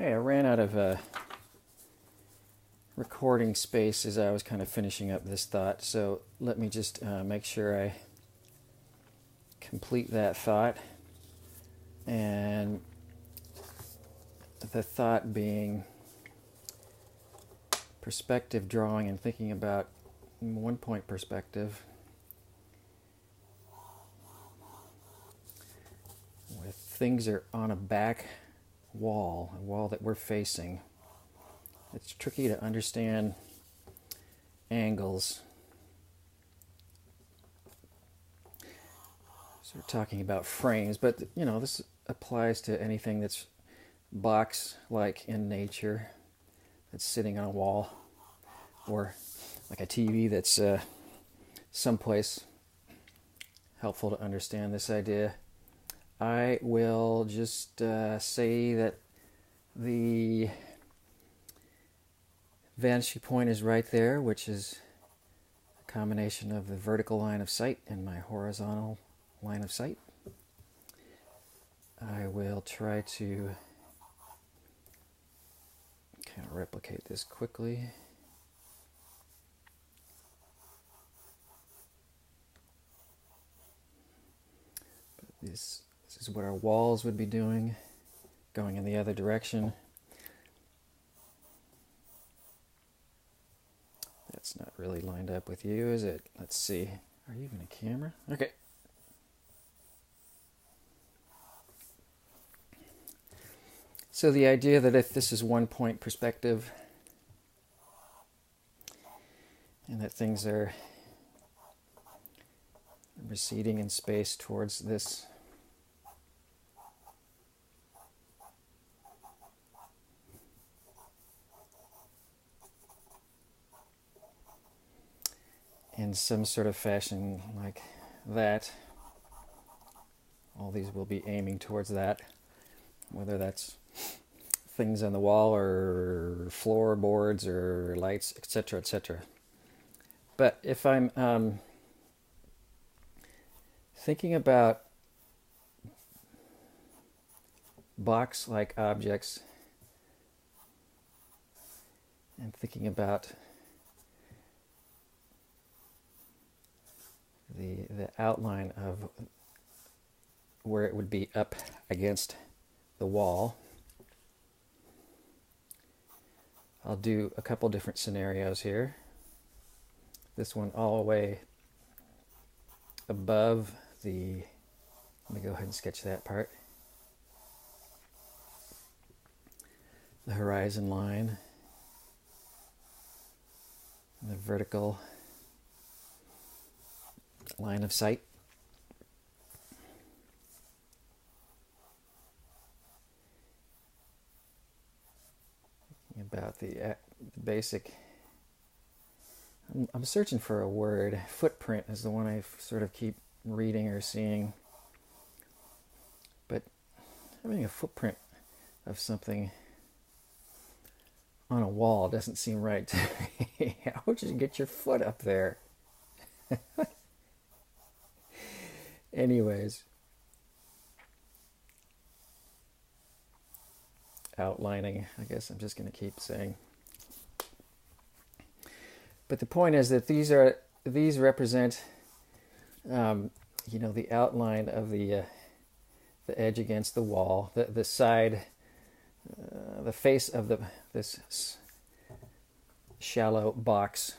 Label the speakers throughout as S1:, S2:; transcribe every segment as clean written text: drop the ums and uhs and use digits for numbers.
S1: Hey, I ran out of recording space as I was kind of finishing up this thought, so let me just make sure I complete that thought. And the thought being perspective drawing and thinking about one point perspective with things are on a back wall, a wall that we're facing. It's tricky to understand angles. So we're talking about frames, but this applies to anything that's box-like in nature, that's sitting on a wall, or like a TV that's someplace. Helpful to understand this idea. I will just say that the vanishing point is right there, which is a combination of the vertical line of sight and my horizontal line of sight. I will try to kind of replicate this quickly. This is what our walls would be doing, going in the other direction. That's not really lined up with you, is it? Let's see. Are you even a camera? Okay. So the idea that if this is one point perspective and that things are receding in space towards this in some sort of fashion like that, all these will be aiming towards that, whether that's things on the wall or floorboards or lights, etc., etc. But if I'm thinking about box-like objects and thinking about the outline of where it would be up against the wall, I'll do a couple different scenarios here. This one all the way above the, let me go ahead and sketch that part, the horizon line, and the vertical line of sight. About the basic, I'm searching for a word. Footprint is the one I sort of keep reading or seeing. But having a footprint of something on a wall doesn't seem right to me. How would you get your foot up there? Anyways, outlining, I guess I'm just going to keep saying. But the point is that these represent, the outline of the edge against the wall, the side, the face of this shallow box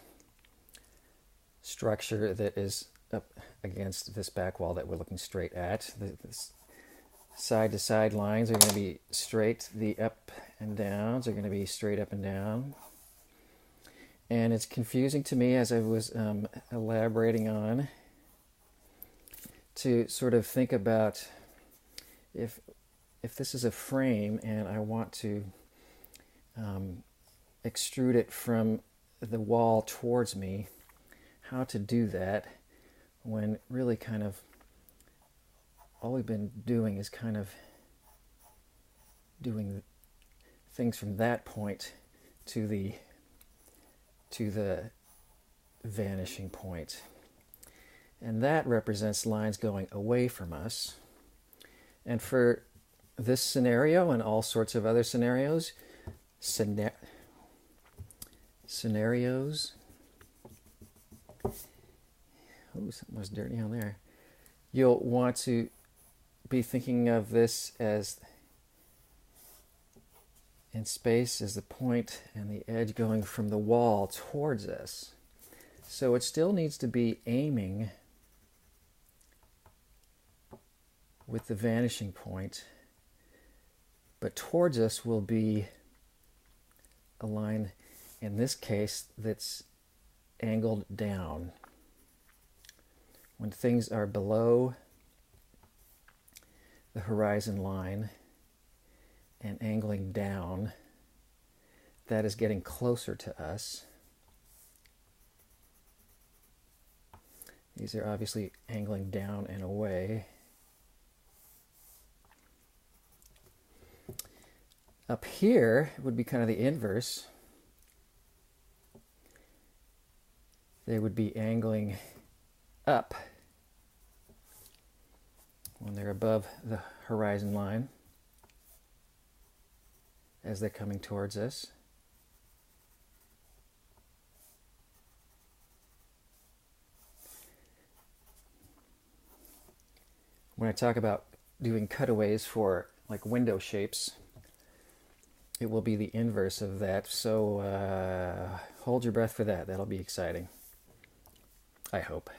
S1: structure that is up against this back wall that we're looking straight at. The side-to-side lines are going to be straight. The up and downs are going to be straight up and down. And it's confusing to me, as I was elaborating on, to sort of think about if this is a frame and I want to extrude it from the wall towards me, how to do that when really kind of all we've been doing is kind of doing things from that point to the vanishing point. And that represents lines going away from us. And for this scenario and all sorts of other scenarios, scenarios. Oh, something was dirty on there. You'll want to be thinking of this as in space as the point and the edge going from the wall towards us. So it still needs to be aiming with the vanishing point, but towards us will be a line, in this case, that's angled down. When things are below the horizon line and angling down, that is getting closer to us. These are obviously angling down and away. Up here would be kind of the inverse. They would be angling up when they're above the horizon line as they're coming towards us. When I talk about doing cutaways for like window shapes, it will be the inverse of that. So hold your breath for that. That'll be exciting, I hope.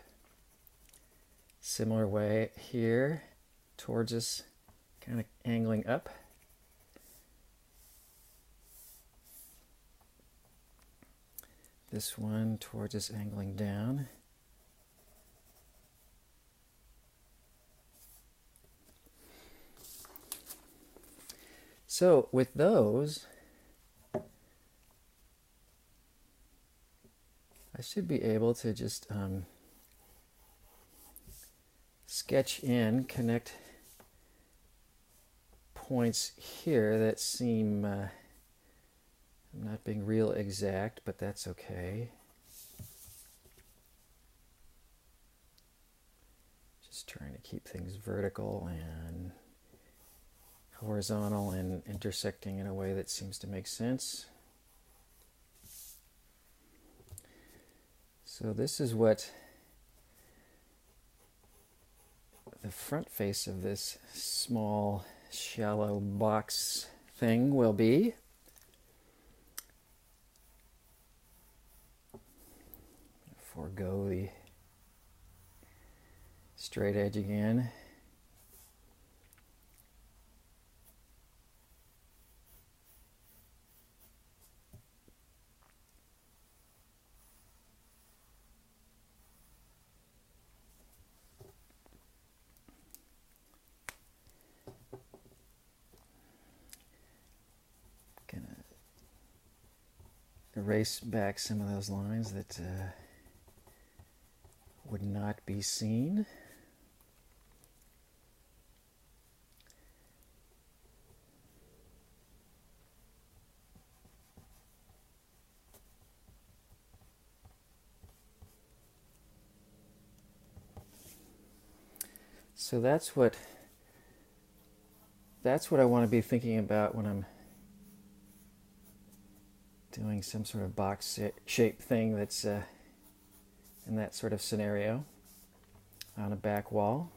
S1: Similar way here, towards us, kind of angling up. This one towards us, angling down. So with those, I should be able to just sketch in, connect points here that seem, I'm not being real exact, but that's okay. Just trying to keep things vertical and horizontal and intersecting in a way that seems to make sense. So this is what the front face of this small, shallow box thing will be. Forego the straight edge again. Erase back some of those lines that would not be seen. So that's what I want to be thinking about when I'm doing some sort of box shape thing that's in that sort of scenario on a back wall.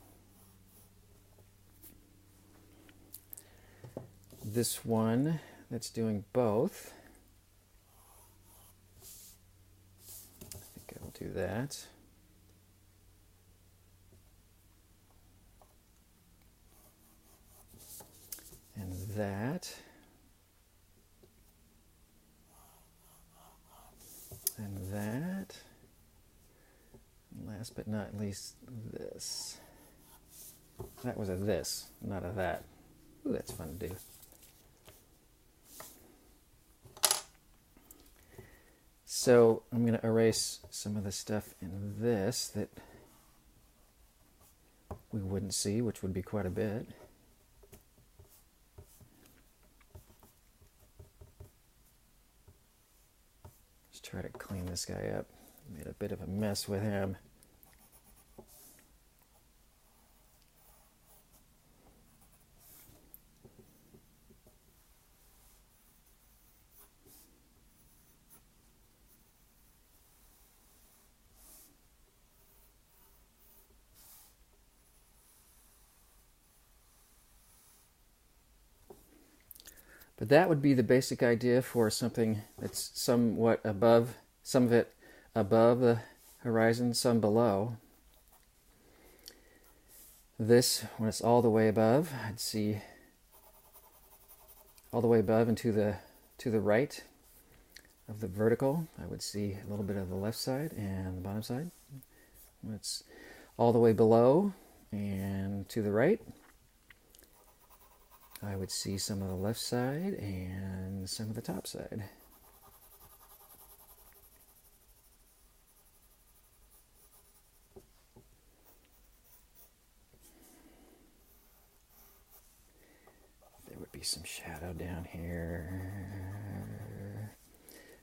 S1: This one that's doing both, I think I'll do that. And that. And that. And last but not least, this. That was a this, not a that. Ooh, that's fun to do. So I'm going to erase some of the stuff in this that we wouldn't see, which would be quite a bit. Try to clean this guy up. Made a bit of a mess with him. But that would be the basic idea for something that's somewhat above, some of it above the horizon, some below. This, when it's all the way above, I'd see all the way above and to the right of the vertical, I would see a little bit of the left side and the bottom side. When it's all the way below and to the right, I would see some of the left side and some of the top side. There would be some shadow down here,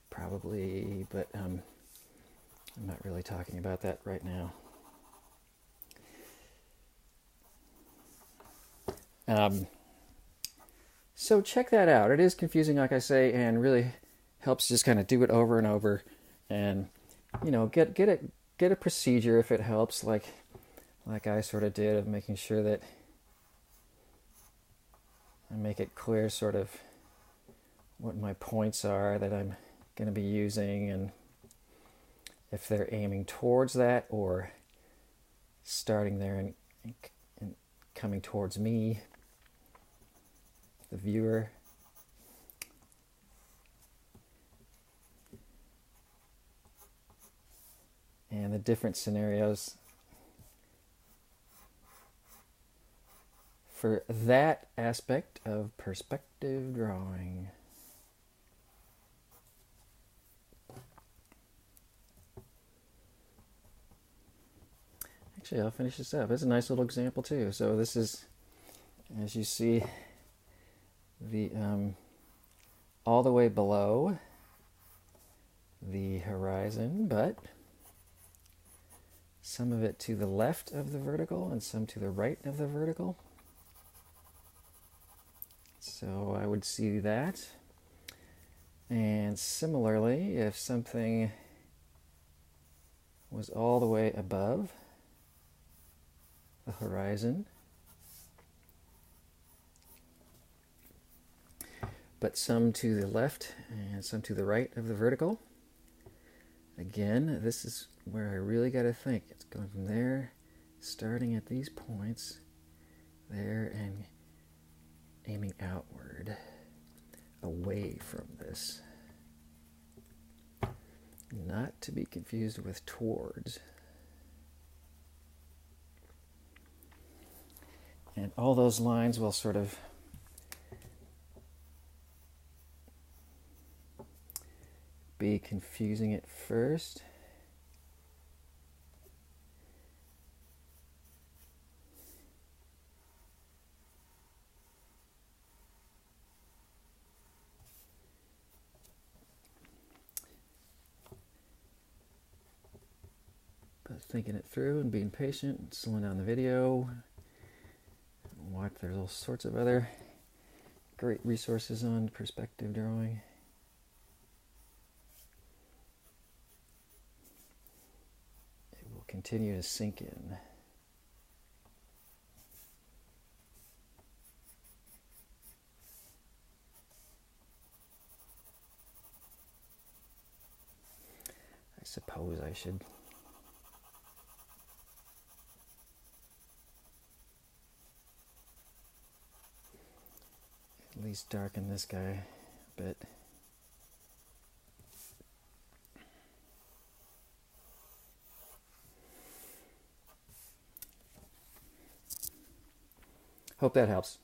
S1: probably, but I'm not really talking about that right now. So check that out. It is confusing, like I say, and really helps just kind of do it over and over, and get a procedure if it helps, like I sort of did, of making sure that I make it clear sort of what my points are that I'm going to be using, and if they're aiming towards that or starting there and coming towards me, the viewer. And the different scenarios for that aspect of perspective drawing. Actually, I'll finish this up. It's a nice little example too. So this is, as you see, the all the way below the horizon, but some of it to the left of the vertical and some to the right of the vertical. So I would see that. And similarly, if something was all the way above the horizon, but some to the left and some to the right of the vertical. Again, this is where I really got to think. It's going from there, starting at these points, there, and aiming outward, away from this. Not to be confused with towards. And all those lines will sort of be confusing at first. But thinking it through and being patient, slowing down the video, watch, there's all sorts of other great resources on perspective drawing. It will continue to sink in. I suppose I should at least darken this guy a bit. Hope that helps.